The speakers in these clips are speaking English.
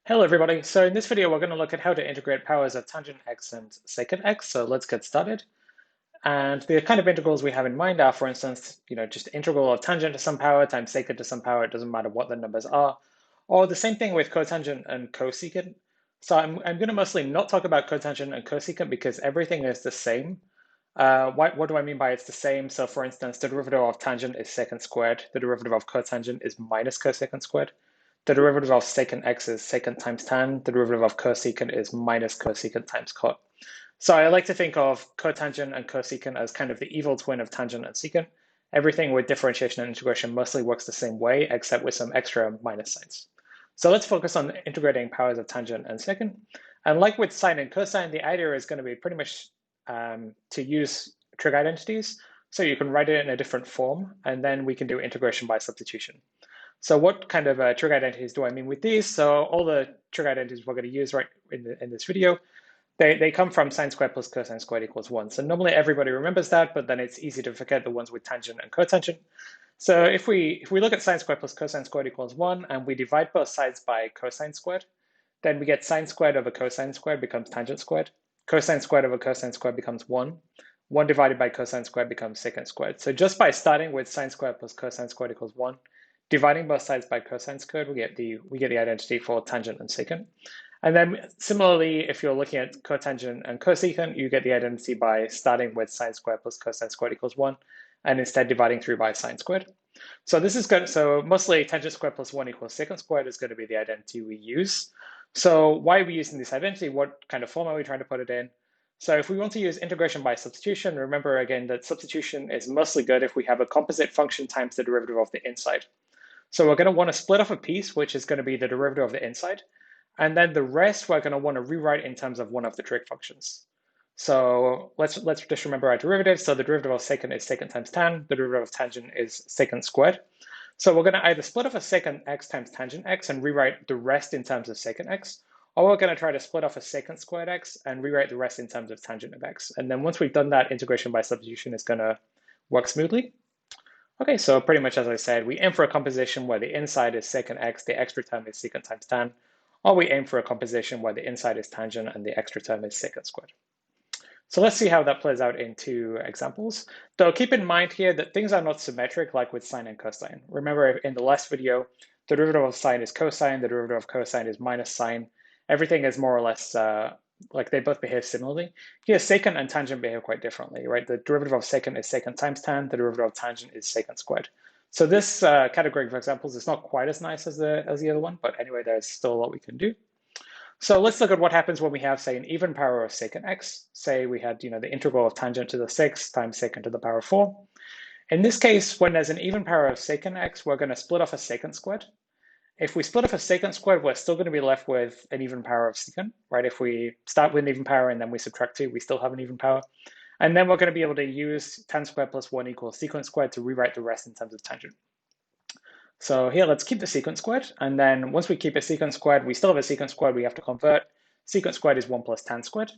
Hello everybody. So in this video, we're going to look at how to integrate powers of tangent x and secant x. So let's get started. And the kind of integrals we have in mind are, for instance, just integral of tangent to some power times secant to some power. It doesn't matter what the numbers are. Or the same thing with cotangent and cosecant. So I'm going to mostly not talk about cotangent and cosecant because everything is the same. What do I mean by it's the same? So for instance, the derivative of tangent is secant squared. The derivative of cotangent is minus cosecant squared. The derivative of secant x is secant times tan. The derivative of cosecant is minus cosecant times cot. So I like to think of cotangent and cosecant as kind of the evil twin of tangent and secant. Everything with differentiation and integration mostly works the same way, except with some extra minus signs. So let's focus on integrating powers of tangent and secant. And like with sine and cosine, the idea is going to be pretty much to use trig identities. So you can write it in a different form, and then we can do integration by substitution. So what kind of trig identities do I mean with these? So all the trig identities we're going to use right in this video, they come from sine squared plus cosine squared equals 1. So normally everybody remembers that, but then it's easy to forget the ones with tangent and cotangent. So if we look at sine squared plus cosine squared equals 1, and we divide both sides by cosine squared, then we get sine squared over cosine squared becomes tangent squared. Cosine squared over cosine squared becomes 1. 1 divided by cosine squared becomes secant squared. So just by starting with sine squared plus cosine squared equals 1, dividing both sides by cosine squared, we get the identity for tangent and secant. And then similarly, if you're looking at cotangent and cosecant, you get the identity by starting with sine squared plus cosine squared equals 1, and instead dividing through by sine squared. So this is good. So mostly tangent squared plus 1 equals secant squared is going to be the identity we use. So why are we using this identity? What kind of form are we trying to put it in? So if we want to use integration by substitution, remember again that substitution is mostly good if we have a composite function times the derivative of the inside. So we're going to want to split off a piece, which is going to be the derivative of the inside. And then the rest we're going to want to rewrite in terms of one of the trig functions. So let's just remember our derivatives. So the derivative of secant is secant times tan. The derivative of tangent is secant squared. So we're going to either split off a secant x times tangent x and rewrite the rest in terms of secant x, or we're going to try to split off a secant squared x and rewrite the rest in terms of tangent of x. And then once we've done that, integration by substitution is going to work smoothly. Okay, so pretty much as I said, we aim for a composition where the inside is secant x, the extra term is secant times tan, or we aim for a composition where the inside is tangent and the extra term is secant squared. So let's see how that plays out in two examples. Though keep in mind here that things are not symmetric like with sine and cosine. Remember in the last video, the derivative of sine is cosine, the derivative of cosine is minus sine. Everything is more or less like they both behave similarly. Here, secant and tangent behave quite differently, right? The derivative of secant is secant times tan, the derivative of tangent is secant squared. So this category of examples is not quite as nice as the other one, but anyway, there's still a lot we can do. So let's look at what happens when we have, say, an even power of secant x. Say we had, the integral of tangent to the 6 times secant to the power 4. In this case, when there's an even power of secant x, we're going to split off a secant squared. If we split off a secant squared, we're still going to be left with an even power of secant, right? If we start with an even power and then we subtract 2, we still have an even power. And then we're going to be able to use tan squared plus 1 equals secant squared to rewrite the rest in terms of tangent. So here, let's keep the secant squared. And then once we keep a secant squared, we still have a secant squared we have to convert. Secant squared is 1 plus tan squared.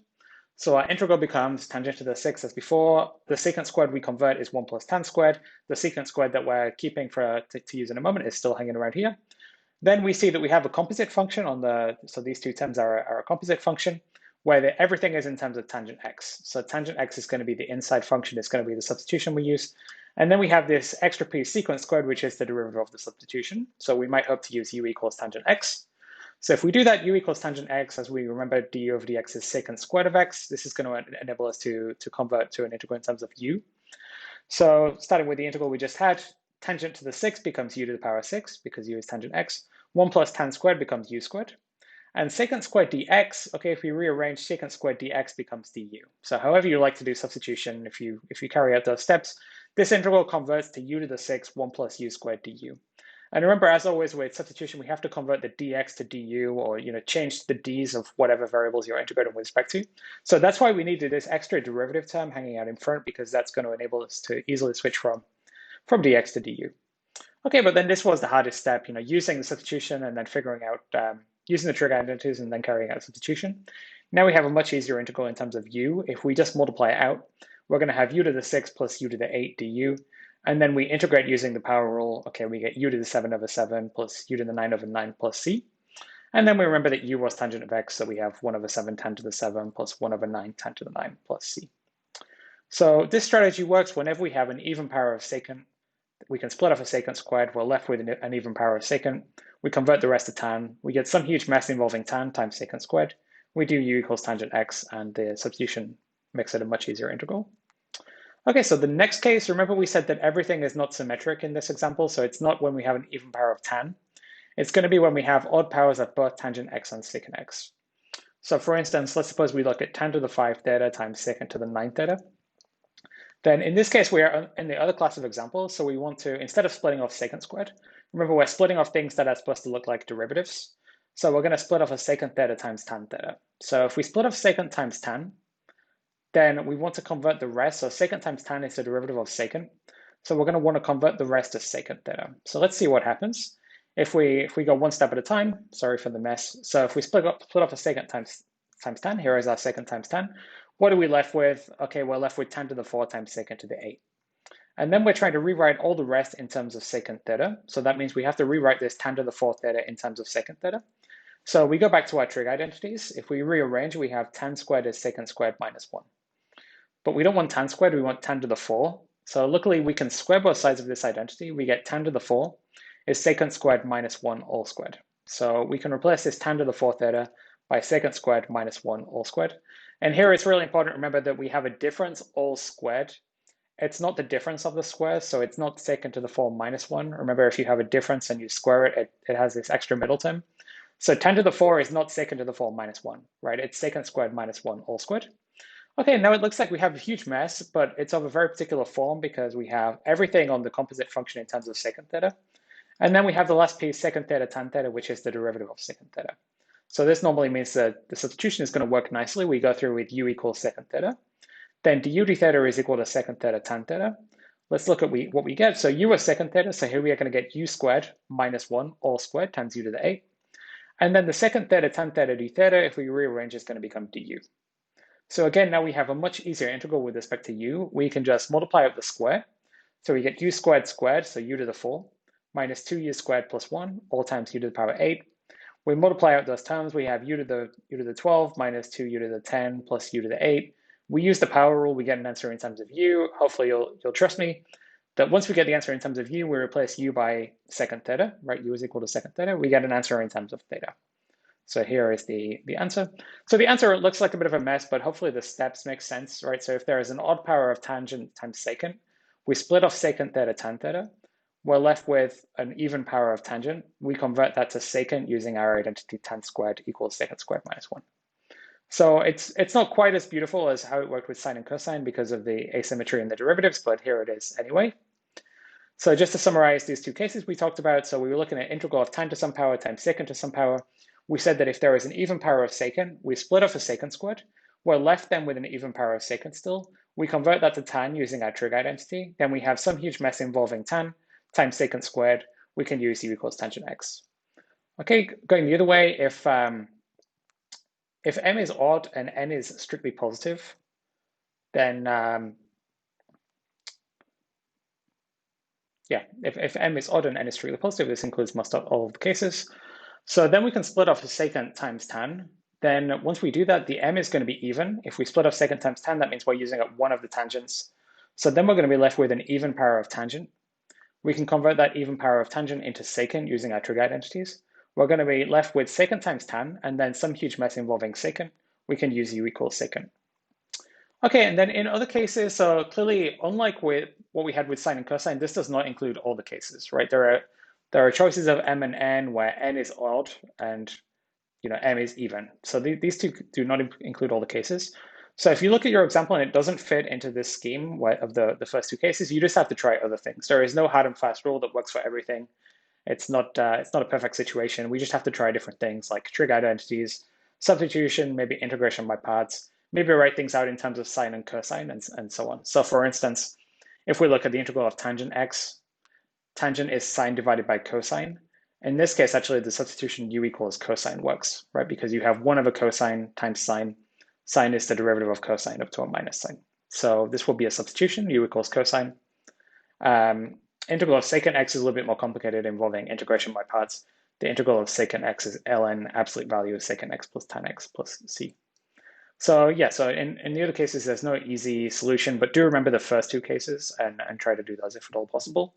So our integral becomes tangent to the 6 as before. The secant squared we convert is 1 plus tan squared. The secant squared that we're keeping to use in a moment is still hanging around here. Then we see that we have a composite function on so these two terms are a composite function where everything is in terms of tangent x. So tangent x is going to be the inside function, it's going to be the substitution we use. And then we have this extra piece secant squared, which is the derivative of the substitution. So we might hope to use u equals tangent x. So if we do that, u equals tangent x, as we remember, du over dx is secant squared of x. This is going to enable us to convert to an integral in terms of u. So starting with the integral we just had, tangent to the 6 becomes u to the power 6 because u is tangent x. 1 plus tan squared becomes u squared. And secant squared dx, okay, if we rearrange secant squared dx becomes du. So however you like to do substitution, if you carry out those steps, this integral converts to u to the 6, 1 plus u squared du. And remember, as always with substitution, we have to convert the dx to du, or change the d's of whatever variables you're integrating with respect to. So that's why we needed this extra derivative term hanging out in front, because that's going to enable us to easily switch from dx to du. Okay, but then this was the hardest step, using the substitution and then figuring out, using the trig identities and then carrying out substitution. Now we have a much easier integral in terms of u. If we just multiply it out, we're going to have u to the 6 plus u to the 8 du. And then we integrate using the power rule. Okay, we get u to the 7 over 7 plus u to the 9 over 9 plus c. And then we remember that u was tangent of x, so we have 1 over 7 tan to the 7 plus 1 over 9 tan to the 9 plus c. So this strategy works whenever we have an even power of secant. We can split off a secant squared. We're left with an even power of secant. We convert the rest to tan. We get some huge mess involving tan times secant squared. We do u equals tangent x, and the substitution makes it a much easier integral. Okay, so the next case, remember we said that everything is not symmetric in this example, so it's not when we have an even power of tan. It's going to be when we have odd powers of both tangent x and secant x. So for instance, let's suppose we look at tan to the 5 theta times secant to the 9 theta. Then in this case, we are in the other class of examples, so we want to, instead of splitting off secant squared, remember we're splitting off things that are supposed to look like derivatives. So we're going to split off a secant theta times tan theta. So if we split off secant times tan, then we want to convert the rest. So secant times tan is the derivative of secant. So we're going to want to convert the rest to secant theta. So let's see what happens. If we go one step at a time, sorry for the mess. So if we split off a secant times tan, here is our secant times tan. What are we left with? Okay, we're left with tan to the 4 times secant to the 8. And then we're trying to rewrite all the rest in terms of secant theta. So that means we have to rewrite this tan to the 4 theta in terms of secant theta. So we go back to our trig identities. If we rearrange, we have tan squared is secant squared minus 1. But we don't want tan squared, we want tan to the 4. So luckily we can square both sides of this identity. We get tan to the 4 is secant squared minus 1 all squared. So we can replace this tan to the 4 theta by secant squared minus 1 all squared. And here it's really important to remember that we have a difference all squared. It's not the difference of the squares, so it's not secant to the 4 minus 1. Remember, if you have a difference and you square it, it has this extra middle term. So tan to the 4 is not secant to the 4 minus 1, right? It's secant squared minus 1 all squared. Okay, now it looks like we have a huge mess, but it's of a very particular form because we have everything on the composite function in terms of secant theta. And then we have the last piece, secant theta tan theta, which is the derivative of secant theta. So this normally means that the substitution is going to work nicely. We go through with u equals secant theta. Then du d theta is equal to secant theta tan theta. Let's look at what we get. So u is secant theta, so here we are going to get u squared minus 1 all squared times u to the 8. And then the secant theta tan theta d theta, if we rearrange, is going to become du. So again, now we have a much easier integral with respect to u. We can just multiply up the square. So we get u squared squared, so u to the 4, minus 2u squared plus 1, all times u to the power 8. We multiply out those terms. We have u to the 12 minus 2u to the 10 plus u to the 8. We use the power rule. We get an answer in terms of u. Hopefully you'll trust me that once we get the answer in terms of u, we replace u by secant theta, right? U is equal to secant theta. We get an answer in terms of theta. So here is the answer. So the answer looks like a bit of a mess, but hopefully the steps make sense, right? So if there is an odd power of tangent times secant, we split off secant theta tan theta. We're left with an even power of tangent. We convert that to secant using our identity tan squared equals secant squared minus 1. So it's not quite as beautiful as how it worked with sine and cosine because of the asymmetry in the derivatives, but here it is anyway. So just to summarize these two cases we talked about, so we were looking at integral of tan to some power times secant to some power. We said that if there is an even power of secant, we split off a secant squared. We're left then with an even power of secant still. We convert that to tan using our trig identity. Then we have some huge mess involving tan times secant squared. We can use u equals tangent x. Okay, going the other way, if m is odd and n is strictly positive, then if m is odd and n is strictly positive, this includes most all of the cases. So then we can split off a secant times tan. Then once we do that, the m is going to be even. If we split off secant times tan, that means we're using up one of the tangents. So then we're going to be left with an even power of tangent. We can convert that even power of tangent into secant using our trig identities. We're going to be left with secant times tan, and then some huge mess involving secant. We can use u equals secant. Okay, and then in other cases, so clearly, unlike with what we had with sine and cosine, this does not include all the cases, right? There are choices of m and n where n is odd and m is even. So these two do not include all the cases. So if you look at your example and it doesn't fit into this scheme of the first two cases, you just have to try other things. There is no hard and fast rule that works for everything. It's not a perfect situation. We just have to try different things like trig identities, substitution, maybe integration by parts, maybe write things out in terms of sine and cosine and so on. So for instance, if we look at the integral of tangent x, tangent is sine divided by cosine. In this case, actually, the substitution u equals cosine works, right? Because you have 1 over cosine times sine. Sine is the derivative of cosine up to a minus sign. So this will be a substitution, u equals cosine. Integral of secant x is a little bit more complicated, involving integration by parts. the integral of secant x is ln absolute value of secant x plus tan x plus c. So yeah, so in the other cases, there's no easy solution, but do remember the first two cases and try to do those if at all possible.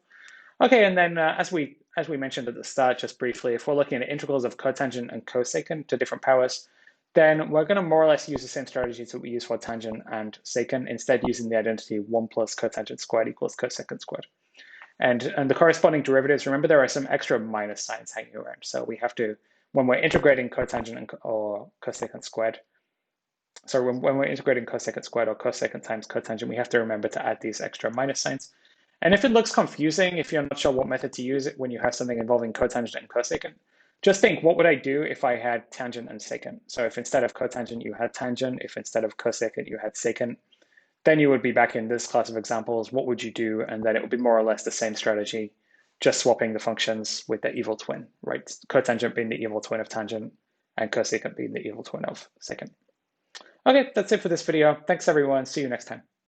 Okay, and then as we mentioned at the start, just briefly, if we're looking at integrals of cotangent and cosecant to different powers, then we're going to more or less use the same strategies that we use for tangent and secant, instead using the identity 1 plus cotangent squared equals cosecant squared. And the corresponding derivatives, remember there are some extra minus signs hanging around. So we have to, when we're integrating cotangent or cosecant squared, so when we're integrating cosecant squared or cosecant times cotangent, we have to remember to add these extra minus signs. And if it looks confusing, if you're not sure what method to use when you have something involving cotangent and cosecant, just think, what would I do if I had tangent and secant? So if instead of cotangent you had tangent, if instead of cosecant you had secant, then you would be back in this class of examples. What would you do? And then it would be more or less the same strategy, just swapping the functions with the evil twin, right? Cotangent being the evil twin of tangent and cosecant being the evil twin of secant. Okay, that's it for this video. Thanks everyone. See you next time.